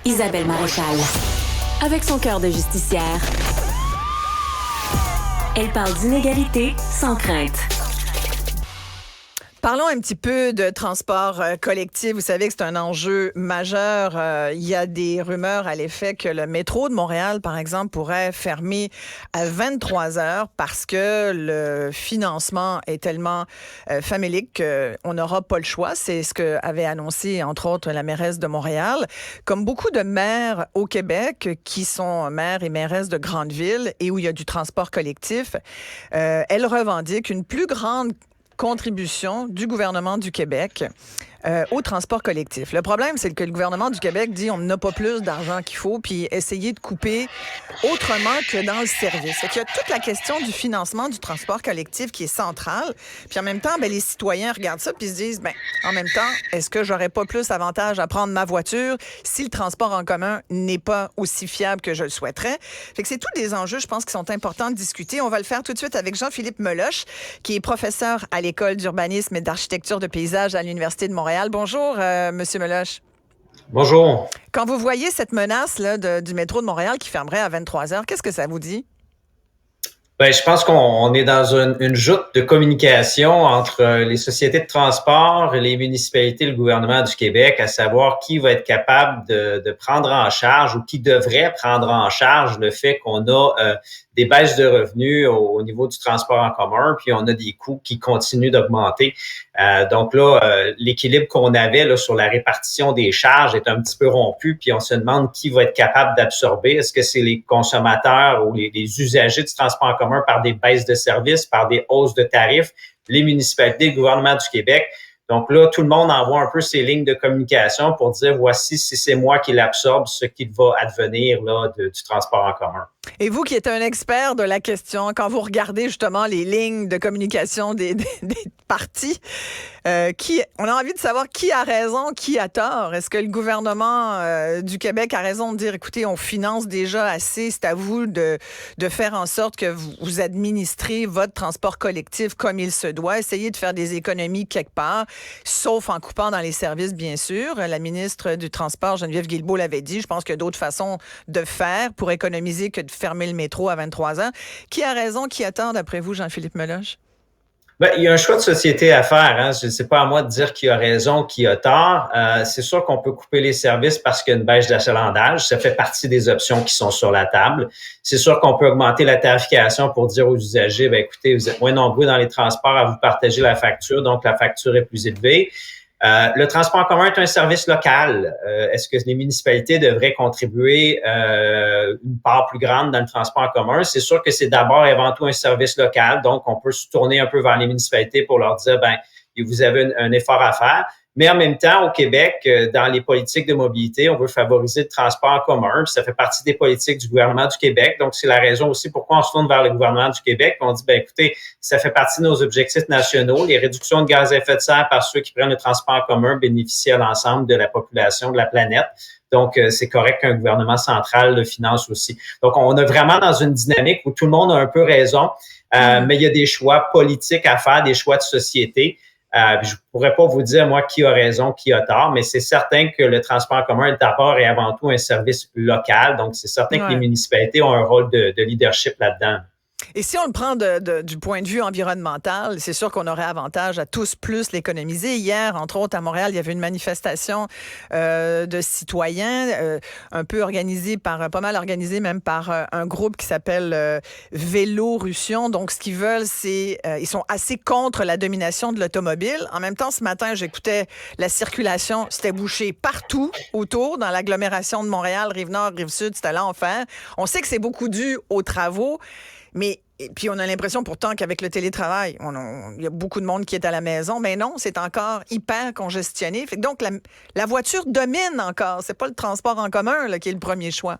Isabelle Maréchal. Avec son cœur de justicière, elle parle d'inégalité sans crainte. Parlons un petit peu de transport collectif. Vous savez que c'est un enjeu majeur. Il y a des rumeurs à l'effet que le métro de Montréal, par exemple, pourrait fermer à 23 heures parce que le financement est tellement famélique qu'on n'aura pas le choix. C'est ce qu'avait annoncé, entre autres, la mairesse de Montréal. Comme beaucoup de maires au Québec qui sont maires et mairesses de grandes villes et où il y a du transport collectif, elles revendiquent une plus grande contribution du gouvernement du Québec au transport collectif. Le problème, c'est que le gouvernement du Québec dit on n'a pas plus d'argent qu'il faut, puis essayer de couper autrement que dans le service. Fait qu'il y a toute la question du financement du transport collectif qui est centrale. Puis en même temps, les citoyens regardent ça puis se disent, en même temps, est-ce que j'aurais pas plus avantage à prendre ma voiture si le transport en commun n'est pas aussi fiable que je le souhaiterais? Fait que c'est tous des enjeux, je pense, qui sont importants de discuter. On va le faire tout de suite avec Jean-Philippe Meloche, qui est professeur à l'École d'urbanisme et d'architecture de paysage à l'Université de Montréal. Bonjour, Monsieur Meloche. Bonjour. Quand vous voyez cette menace là, du métro de Montréal qui fermerait à 23 heures, qu'est-ce que ça vous dit? Je pense qu'on est dans une joute de communication entre les sociétés de transport, les municipalités et le gouvernement du Québec, à savoir qui va être capable de prendre en charge ou qui devrait prendre en charge le fait qu'on a des baisses de revenus au niveau du transport en commun, puis on a des coûts qui continuent d'augmenter. Donc là, l'équilibre qu'on avait là, sur la répartition des charges est un petit peu rompu, puis on se demande qui va être capable d'absorber. Est-ce que c'est les consommateurs ou les usagers du transport en commun par des baisses de services, par des hausses de tarifs, les municipalités, le gouvernement du Québec? Donc là, tout le monde envoie un peu ses lignes de communication pour dire voici si c'est moi qui l'absorbe, ce qui va advenir là, du transport en commun. Et vous qui êtes un expert de la question, quand vous regardez justement les lignes de communication des partis, on a envie de savoir qui a raison, qui a tort. Est-ce que le gouvernement du Québec a raison de dire, écoutez, on finance déjà assez, c'est à vous de faire en sorte que vous administrez votre transport collectif comme il se doit, essayez de faire des économies quelque part, sauf en coupant dans les services, bien sûr. La ministre du Transport, Geneviève Guilbeault, l'avait dit. Je pense qu'il y a d'autres façons de faire pour économiser que de fermer le métro à 23 heures. Qui a raison, qui a tort, d'après vous, Jean-Philippe Meloche? Il y a un choix de société à faire. Hein. C'est pas à moi de dire qui a raison, qui a tort. C'est sûr qu'on peut couper les services parce qu'il y a une baisse d'achalandage. Ça fait partie des options qui sont sur la table. C'est sûr qu'on peut augmenter la tarification pour dire aux usagers, écoutez, vous êtes moins nombreux dans les transports à vous partager la facture, donc la facture est plus élevée. Le transport en commun est un service local. Est-ce que les municipalités devraient contribuer une part plus grande dans le transport en commun? C'est sûr que c'est d'abord et avant tout un service local, donc on peut se tourner un peu vers les municipalités pour leur dire, vous avez un effort à faire. Mais en même temps, au Québec, dans les politiques de mobilité, on veut favoriser le transport en commun. Puis ça fait partie des politiques du gouvernement du Québec. Donc, c'est la raison aussi pourquoi on se tourne vers le gouvernement du Québec. On dit, écoutez, ça fait partie de nos objectifs nationaux. Les réductions de gaz à effet de serre par ceux qui prennent le transport en commun bénéficient à l'ensemble de la population de la planète. Donc, c'est correct qu'un gouvernement central le finance aussi. Donc, on est vraiment dans une dynamique où tout le monde a un peu raison, mais il y a des choix politiques à faire, des choix de société. Je pourrais pas vous dire, moi, qui a raison, qui a tort, mais c'est certain que le transport en commun est d'abord et avant tout un service local. Donc, c'est certain que les municipalités ont un rôle de leadership là-dedans. Et si on le prend du point de vue environnemental, c'est sûr qu'on aurait avantage à tous plus l'économiser. Hier, entre autres, à Montréal, il y avait une manifestation de citoyens un peu organisée pas mal organisée même par un groupe qui s'appelle Vélorussion. Donc, ce qu'ils veulent, c'est ils sont assez contre la domination de l'automobile. En même temps, ce matin, j'écoutais la circulation, c'était bouché partout autour, dans l'agglomération de Montréal, Rive-Nord, Rive-Sud, c'était l'enfer. On sait que c'est beaucoup dû aux travaux. Mais puis on a l'impression pourtant qu'avec le télétravail, il y a beaucoup de monde qui est à la maison. Mais non, c'est encore hyper congestionné. Fait que donc, la voiture domine encore. C'est pas le transport en commun là, qui est le premier choix.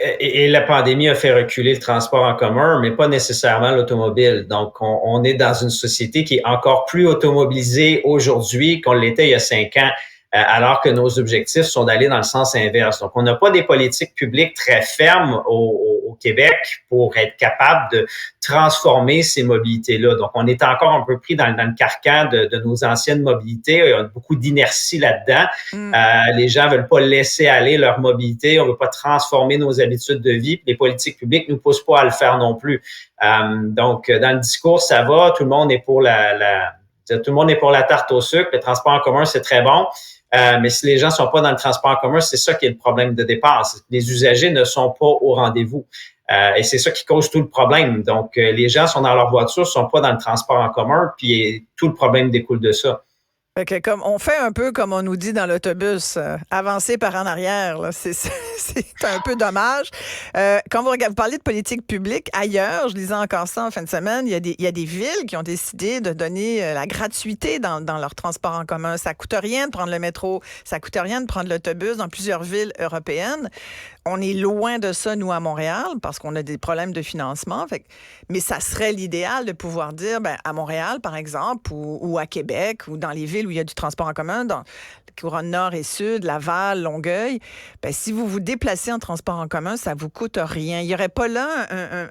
Et la pandémie a fait reculer le transport en commun, mais pas nécessairement l'automobile. Donc, on est dans une société qui est encore plus automobilisée aujourd'hui qu'on l'était il y a 5 ans. alors que nos objectifs sont d'aller dans le sens inverse. Donc, on n'a pas des politiques publiques très fermes au Québec pour être capable de transformer ces mobilités-là. Donc, on est encore un peu pris dans le carcan de nos anciennes mobilités. Il y a beaucoup d'inertie là-dedans. Les gens veulent pas laisser aller leur mobilité. On veut pas transformer nos habitudes de vie. Puis les politiques publiques nous poussent pas à le faire non plus. Donc, dans le discours, ça va. Tout le monde est pour tout le monde est pour la tarte au sucre. Le transport en commun, c'est très bon. Mais si les gens sont pas dans le transport en commun, c'est ça qui est le problème de départ. Les usagers ne sont pas au rendez-vous. Et c'est ça qui cause tout le problème. Donc, les gens sont dans leur voiture, sont pas dans le transport en commun, puis tout le problème découle de ça. Fait que comme on fait un peu comme on nous dit dans l'autobus, avancer par en arrière, là, c'est un peu dommage. Quand vous parlez de politique publique ailleurs, je lisais encore ça en fin de semaine, il y a des villes qui ont décidé de donner la gratuité dans leur transport en commun. Ça coûte rien de prendre le métro, ça coûte rien de prendre l'autobus dans plusieurs villes européennes. On est loin de ça, nous, à Montréal, parce qu'on a des problèmes de financement. Mais ça serait l'idéal de pouvoir dire, à Montréal, par exemple, ou à Québec, ou dans les villes où il y a du transport en commun, dans la couronne nord et sud, Laval, Longueuil, si vous vous déplacez en transport en commun, ça vous coûte rien. Il n'y aurait pas là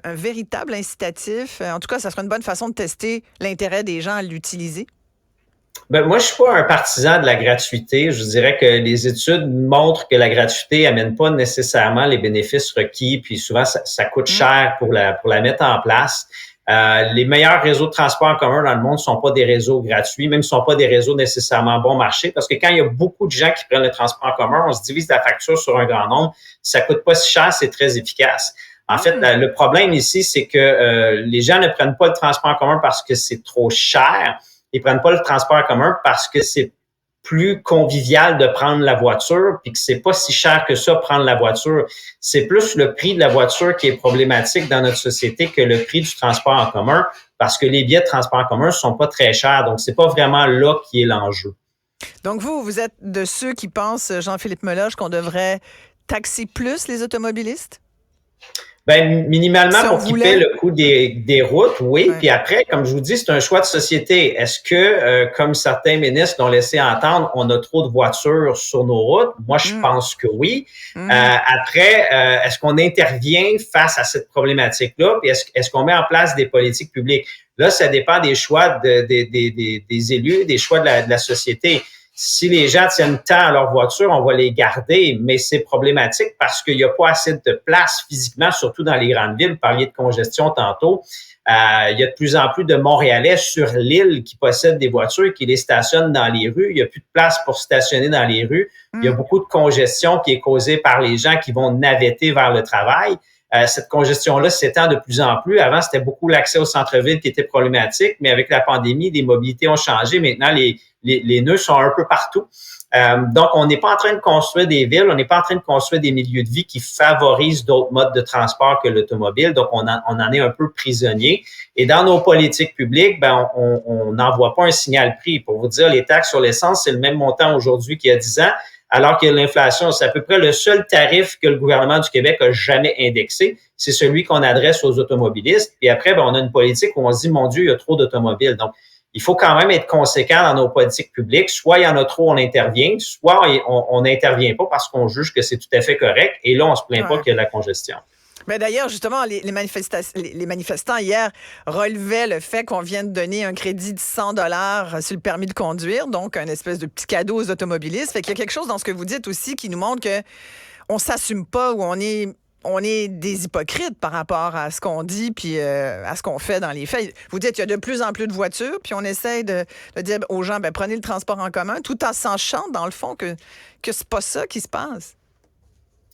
un véritable incitatif. En tout cas, ça serait une bonne façon de tester l'intérêt des gens à l'utiliser. Moi, je suis pas un partisan de la gratuité. Je dirais que les études montrent que la gratuité amène pas nécessairement les bénéfices requis, puis souvent ça coûte cher pour la mettre en place. Les meilleurs réseaux de transport en commun dans le monde sont pas des réseaux gratuits, même sont pas des réseaux nécessairement bon marché, parce que quand il y a beaucoup de gens qui prennent le transport en commun, on se divise la facture sur un grand nombre, ça coûte pas si cher, c'est très efficace. En fait, le problème ici, c'est que les gens ne prennent pas le transport en commun parce que c'est trop cher. Ils prennent pas le transport en commun parce que c'est plus convivial de prendre la voiture, puis que c'est pas si cher que ça prendre la voiture. C'est plus le prix de la voiture qui est problématique dans notre société que le prix du transport en commun, parce que les billets de transport en commun sont pas très chers. Donc, c'est pas vraiment là qui est l'enjeu. Donc, vous êtes de ceux qui pensent, Jean-Philippe Meloche, qu'on devrait taxer plus les automobilistes? Minimalement pour qu'ils paient le coût des routes, oui. Ouais. Puis après, comme je vous dis, c'est un choix de société. Est-ce que, comme certains ministres l'ont laissé entendre, on a trop de voitures sur nos routes? Moi, je pense que oui. Après, est-ce qu'on intervient face à cette problématique-là? Puis est-ce qu'on met en place des politiques publiques? Là, ça dépend des choix des élus, des choix de la société. Si les gens tiennent tant à leur voiture, on va les garder, mais c'est problématique parce qu'il n'y a pas assez de place physiquement, surtout dans les grandes villes. Vous parliez de congestion tantôt. Il y a de plus en plus de Montréalais sur l'île qui possèdent des voitures, qui les stationnent dans les rues. Il n'y a plus de place pour stationner dans les rues. Il y a beaucoup de congestion qui est causée par les gens qui vont navetter vers le travail. Cette congestion-là s'étend de plus en plus. Avant, c'était beaucoup l'accès au centre-ville qui était problématique, mais avec la pandémie, les mobilités ont changé. Maintenant, les nœuds sont un peu partout. Donc, on n'est pas en train de construire des villes, on n'est pas en train de construire des milieux de vie qui favorisent d'autres modes de transport que l'automobile. Donc, on en est un peu prisonnier. Et dans nos politiques publiques, on n'envoie pas un signal prix. Pour vous dire, les taxes sur l'essence, c'est le même montant aujourd'hui qu'il y a 10 ans. Alors que l'inflation, c'est à peu près le seul tarif que le gouvernement du Québec a jamais indexé. C'est celui qu'on adresse aux automobilistes. Puis après, on a une politique où on se dit, mon Dieu, il y a trop d'automobiles. Donc, il faut quand même être conséquent dans nos politiques publiques. Soit il y en a trop, on intervient, soit on n'intervient pas parce qu'on juge que c'est tout à fait correct. Et là, on se plaint pas qu'il y a de la congestion. Mais d'ailleurs, justement, les manifestants hier relevaient le fait qu'on vient de donner un crédit de 100 $ sur le permis de conduire, donc un espèce de petit cadeau aux automobilistes. Fait qu'il y a quelque chose dans ce que vous dites aussi qui nous montre que on s'assume pas ou on est des hypocrites par rapport à ce qu'on dit puis à ce qu'on fait dans les faits. Vous dites qu'il y a de plus en plus de voitures, puis on essaie de dire aux gens, prenez le transport en commun, tout en sachant, dans le fond, que c'est pas ça qui se passe.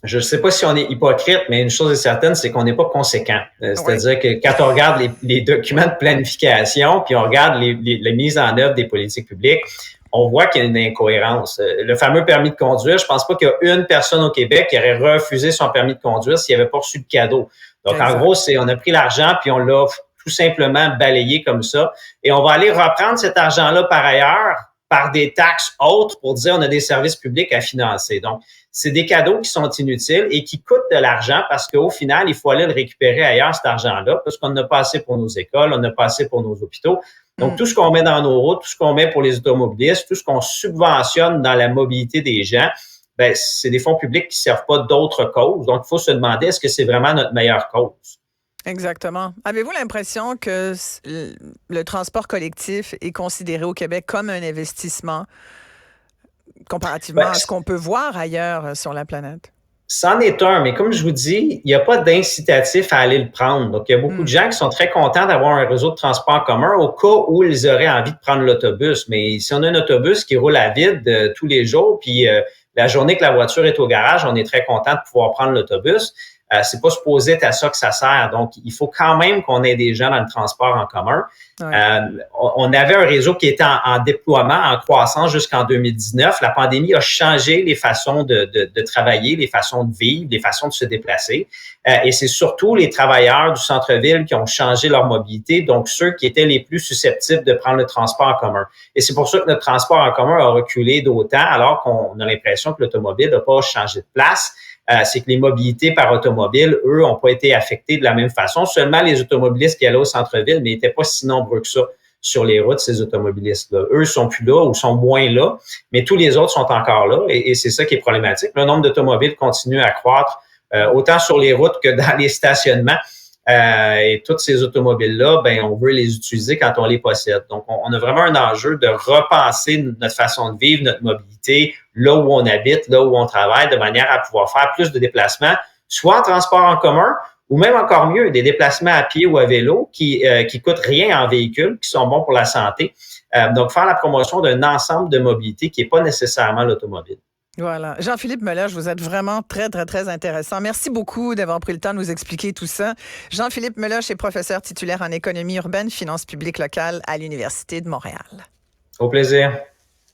Je ne sais pas si on est hypocrite, mais une chose est certaine, c'est qu'on n'est pas conséquent. C'est-à-dire que quand on regarde les documents de planification, puis on regarde les mises en œuvre des politiques publiques, on voit qu'il y a une incohérence. Le fameux permis de conduire, je pense pas qu'il y a une personne au Québec qui aurait refusé son permis de conduire s'il n'avait pas reçu de cadeau. Donc, en gros, on a pris l'argent, puis on l'a tout simplement balayé comme ça. Et on va aller reprendre cet argent-là par ailleurs, par des taxes autres, pour dire on a des services publics à financer. Donc, c'est des cadeaux qui sont inutiles et qui coûtent de l'argent parce qu'au final, il faut aller le récupérer ailleurs, cet argent-là, parce qu'on n'a pas assez pour nos écoles, on n'a pas assez pour nos hôpitaux. Donc, tout ce qu'on met dans nos routes, tout ce qu'on met pour les automobilistes, tout ce qu'on subventionne dans la mobilité des gens, ben, c'est des fonds publics qui ne servent pas d'autres causes. Donc, il faut se demander, est-ce que c'est vraiment notre meilleure cause? Exactement. Avez-vous l'impression que le transport collectif est considéré au Québec comme un investissement comparativement à ce qu'on peut voir ailleurs sur la planète? C'en est un, mais comme je vous dis, il n'y a pas d'incitatif à aller le prendre. Donc, il y a beaucoup de gens qui sont très contents d'avoir un réseau de transport en commun au cas où ils auraient envie de prendre l'autobus. Mais si on a un autobus qui roule à vide tous les jours, puis la journée que la voiture est au garage, on est très content de pouvoir prendre l'autobus. C'est pas supposé être à ça que ça sert. Donc, il faut quand même qu'on ait des gens dans le transport en commun. Ouais. On avait un réseau qui était en déploiement, en croissance jusqu'en 2019. La pandémie a changé les façons de travailler, les façons de vivre, les façons de se déplacer. Et c'est surtout les travailleurs du centre-ville qui ont changé leur mobilité, donc ceux qui étaient les plus susceptibles de prendre le transport en commun. Et c'est pour ça que notre transport en commun a reculé d'autant, alors qu'on a l'impression que l'automobile n'a pas changé de place. C'est que les mobilités par automobile, eux, n'ont pas été affectés de la même façon. Seulement les automobilistes qui allaient au centre-ville, mais n'étaient pas si nombreux que ça sur les routes, ces automobilistes-là. Eux sont plus là ou sont moins là, mais tous les autres sont encore là et c'est ça qui est problématique. Le nombre d'automobiles continue à croître autant sur les routes que dans les stationnements. Et toutes ces automobiles-là, ben, on veut les utiliser quand on les possède. Donc, on a vraiment un enjeu de repenser notre façon de vivre, notre mobilité, là où on habite, là où on travaille, de manière à pouvoir faire plus de déplacements, soit en transport en commun, ou même encore mieux, des déplacements à pied ou à vélo qui coûtent rien en véhicule, qui sont bons pour la santé. Donc, faire la promotion d'un ensemble de mobilité qui n'est pas nécessairement l'automobile. Voilà. Jean-Philippe Meloche, vous êtes vraiment très, très, très intéressant. Merci beaucoup d'avoir pris le temps de nous expliquer tout ça. Jean-Philippe Meloche est professeur titulaire en économie urbaine, finances publiques locales à l'Université de Montréal. Au plaisir.